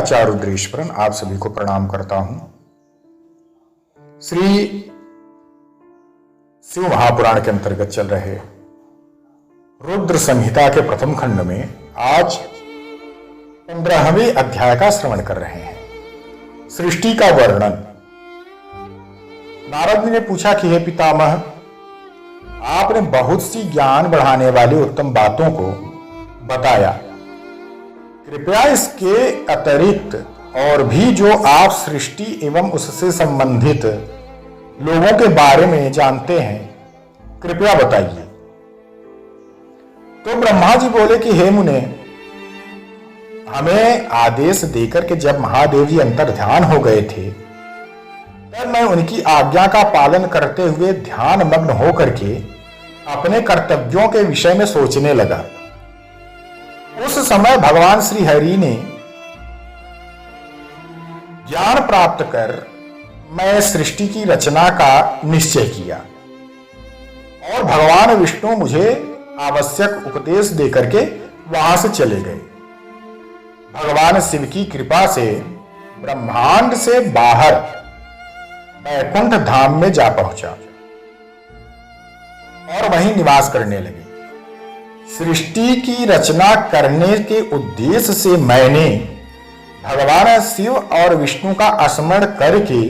आचार्य रुद्रेश्वरन आप सभी को प्रणाम करता हूं। श्री शिव महापुराण के अंतर्गत चल रहे रुद्र संहिता के प्रथम खंड में आज 15वें अध्याय का श्रवण कर रहे हैं। सृष्टि का वर्णन। नारद जी ने पूछा कि हे पितामह, आपने बहुत सी ज्ञान बढ़ाने वाली उत्तम बातों को बताया, कृपया इसके अतिरिक्त और भी जो आप सृष्टि एवं उससे संबंधित लोगों के बारे में जानते हैं कृपया बताइए। तो ब्रह्मा जी बोले कि हे मुने, हमें आदेश देकर के जब महादेव जी अंतर ध्यान हो गए थे तब मैं उनकी आज्ञा का पालन करते हुए ध्यान मग्न होकर के अपने कर्तव्यों के विषय में सोचने लगा। उस समय भगवान श्री हरि ने ज्ञान प्राप्त कर मैं सृष्टि की रचना का निश्चय किया और भगवान विष्णु मुझे आवश्यक उपदेश देकर के वहां से चले गए। भगवान शिव की कृपा से ब्रह्मांड से बाहर वैकुंठ धाम में जा पहुंचा और वहीं निवास करने लगे। सृष्टि की रचना करने के उद्देश्य से मैंने भगवान शिव और विष्णु का स्मरण करके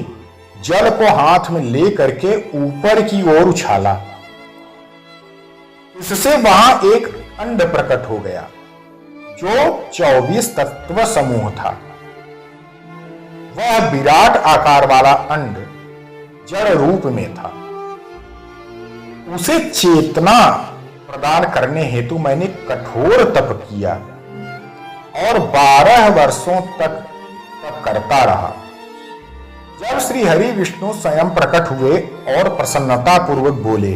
जल को हाथ में ले करके ऊपर की ओर उछाला। इससे वहां एक अंड प्रकट हो गया जो 24 तत्व समूह था। वह विराट आकार वाला अंड जड़ रूप में था। उसे चेतना प्रदान करने हेतु मैंने कठोर तप किया और 12 वर्षों तक तप करता रहा। जब श्री हरि विष्णु स्वयं प्रकट हुए और प्रसन्नता पूर्वक बोले,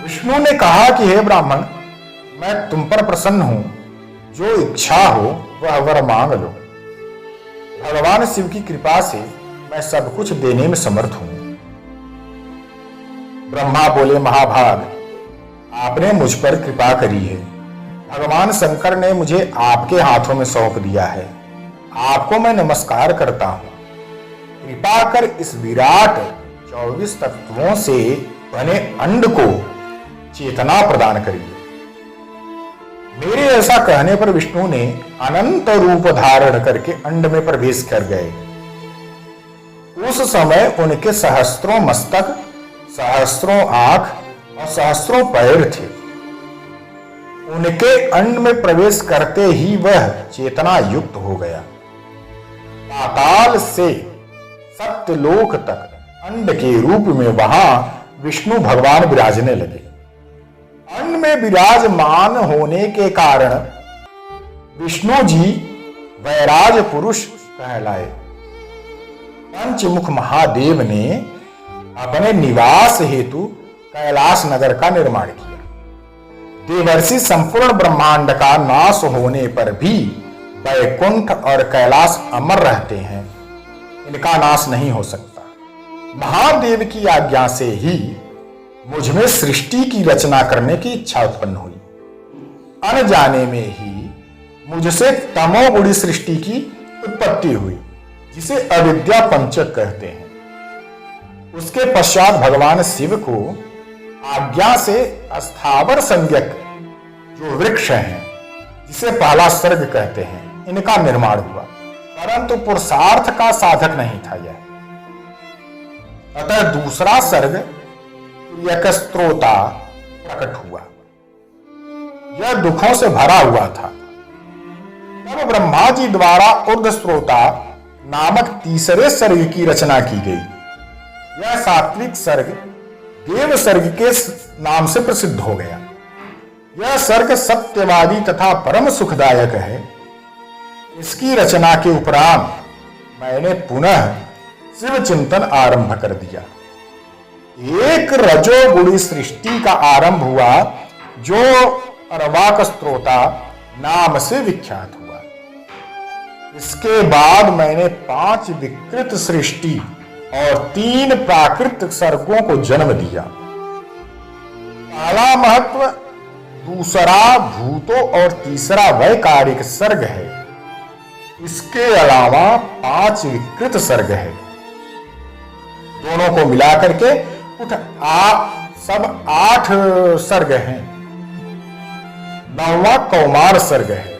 विष्णु ने कहा कि हे ब्राह्मण, मैं तुम पर प्रसन्न हूं, जो इच्छा हो वह वर मांग लो। भगवान शिव की कृपा से मैं सब कुछ देने में समर्थ हूं। ब्रह्मा बोले, महाभाग, आपने मुझ पर कृपा करी है। भगवान शंकर ने मुझे आपके हाथों में सौंप दिया है। आपको मैं नमस्कार करता हूं। कृपा कर इस विराट 24 तत्वों से बने अंड को चेतना प्रदान करिए। मेरे ऐसा कहने पर विष्णु ने अनंत रूप धारण करके अंड में प्रवेश कर गए। उस समय उनके सहस्त्रों मस्तक, सहस्त्रों आंख और सहस्त्रों पैर थे। उनके अंड में प्रवेश करते ही वह चेतना युक्त हो गया। पाताल से सत्यलोक तक अंड के रूप में वहां विष्णु भगवान विराजने लगे। अंड में विराजमान होने के कारण विष्णु जी वैराज पुरुष कहलाए। पंचमुख महादेव ने अपने निवास हेतु कैलाश नगर का निर्माण किया। देवर्षि संपूर्ण ब्रह्मांड का नाश होने पर भी वैकुंठ और कैलाश अमर रहते हैं, इनका नाश नहीं हो सकता। महादेव की आज्ञा से ही मुझ में सृष्टि की रचना करने की इच्छा उत्पन्न हुई। अनजाने में ही मुझसे तमोगुणी सृष्टि की उत्पत्ति हुई, जिसे अविद्या पंचक कहते हैं। उसके पश्चात भगवान शिव को आज्ञा से स्थावर संज्ञक जो वृक्ष हैं, जिसे पहला सर्ग कहते हैं, इनका निर्माण हुआ, परंतु पुरुषार्थ का साधक नहीं था यह। अतः दूसरा सर्ग यकस्त्रोता प्रकट हुआ। यह दुखों से भरा हुआ था। तब ब्रह्मा जी द्वारा ऊर्ध्वस्त्रोता नामक तीसरे सर्ग की रचना की गई। यह सात्विक सर्ग देव सर्ग के नाम से प्रसिद्ध हो गया। यह सर्ग सत्यवादी तथा परम सुखदायक है। इसकी रचना के उपरांत मैंने पुनः शिव चिंतन आरंभ कर दिया। एक रजोगुणी सृष्टि का आरंभ हुआ जो अर्वाक स्त्रोता नाम से विख्यात हुआ। इसके बाद मैंने 5 विकृत सृष्टि और 3 प्राकृतिक सर्गों को जन्म दिया। पहला महत्व, दूसरा भूतों और तीसरा वैकारिक सर्ग है। इसके अलावा 5 विकृत सर्ग है। दोनों को मिला करके सब 8 सर्ग हैं। 9वां कौमार सर्ग है,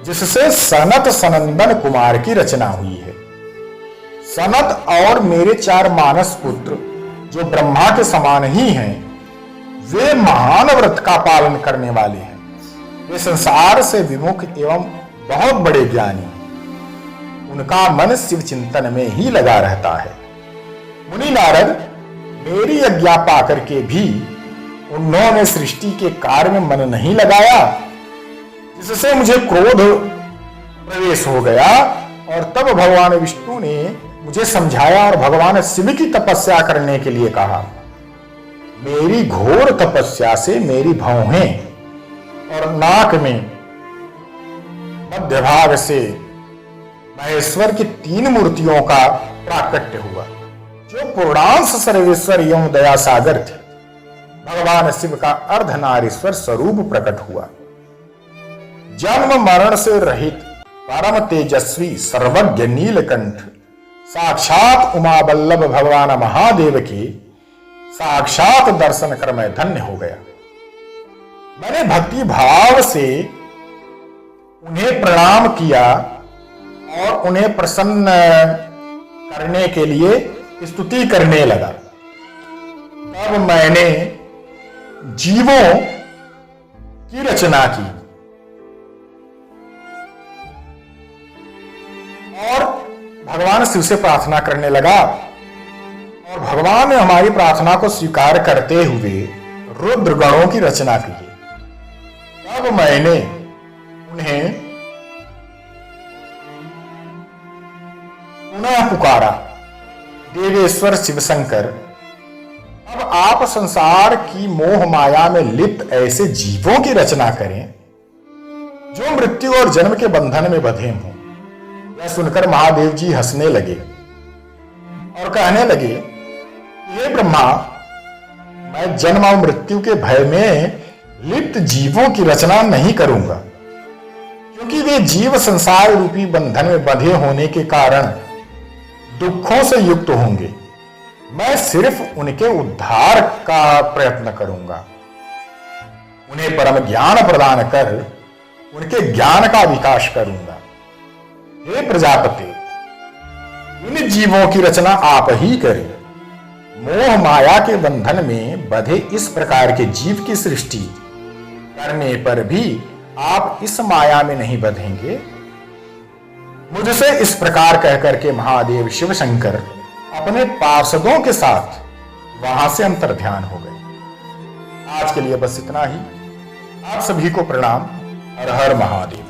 जिससे सनत सनंदन कुमार की रचना हुई है। सनत और मेरे 4 मानस पुत्र जो ब्रह्मा के समान ही हैं, वे महान व्रत का पालन करने वाले हैं। वे संसार से विमुख एवं बहुत बड़े ज्ञानी हैं। उनका मन शिव चिंतन में ही लगा रहता है। मुनि नारद, मेरी आज्ञा पाकर के भी उन्होंने सृष्टि के कार्य में मन नहीं लगाया, जिससे मुझे क्रोध प्रवेश हो गया। और तब भगवान विष्णु ने मुझे समझाया और भगवान शिव की तपस्या करने के लिए कहा। मेरी घोर तपस्या से मेरी भौहें और नाक में मध्य भाग से महेश्वर की 3 मूर्तियों का प्राकट्य हुआ, जो पूर्णांश सर्वेश्वर एवं दया सागर थे। भगवान शिव का अर्धनारीश्वर स्वरूप प्रकट हुआ। जन्म मरण से रहित परम तेजस्वी सर्वज्ञ नीलकंठ साक्षात उमा बल्लभ भगवान महादेव के साक्षात दर्शन कर मैं धन्य हो गया। मैंने भक्ति भाव से उन्हें प्रणाम किया और उन्हें प्रसन्न करने के लिए स्तुति करने लगा। तब मैंने जीवों की रचना की और भगवान शिव से प्रार्थना करने लगा। और भगवान ने हमारी प्रार्थना को स्वीकार करते हुए रुद्र गणों की रचना की। तब मैंने उन्हें पुनः पुकारा, देवेश्वर शिवशंकर, अब आप संसार की मोह माया में लिप्त ऐसे जीवों की रचना करें जो मृत्यु और जन्म के बंधन में बंधे हों। यह सुनकर महादेव जी हंसने लगे और कहने लगे, हे ब्रह्मा, मैं जन्म और मृत्यु के भय में लिप्त जीवों की रचना नहीं करूंगा, क्योंकि वे जीव संसार रूपी बंधन में बंधे होने के कारण दुखों से युक्त होंगे। मैं सिर्फ उनके उद्धार का प्रयत्न करूंगा, उन्हें परम ज्ञान प्रदान कर उनके ज्ञान का विकास करूंगा। हे प्रजापति, इन जीवों की रचना आप ही करें। मोह माया के बंधन में बंधे इस प्रकार के जीव की सृष्टि करने पर भी आप इस माया में नहीं बंधेंगे। मुझसे इस प्रकार कहकर के महादेव शिव शंकर अपने पार्षदों के साथ वहां से अंतर्ध्यान हो गए। आज के लिए बस इतना ही। आप सभी को प्रणाम। हर हर महादेव।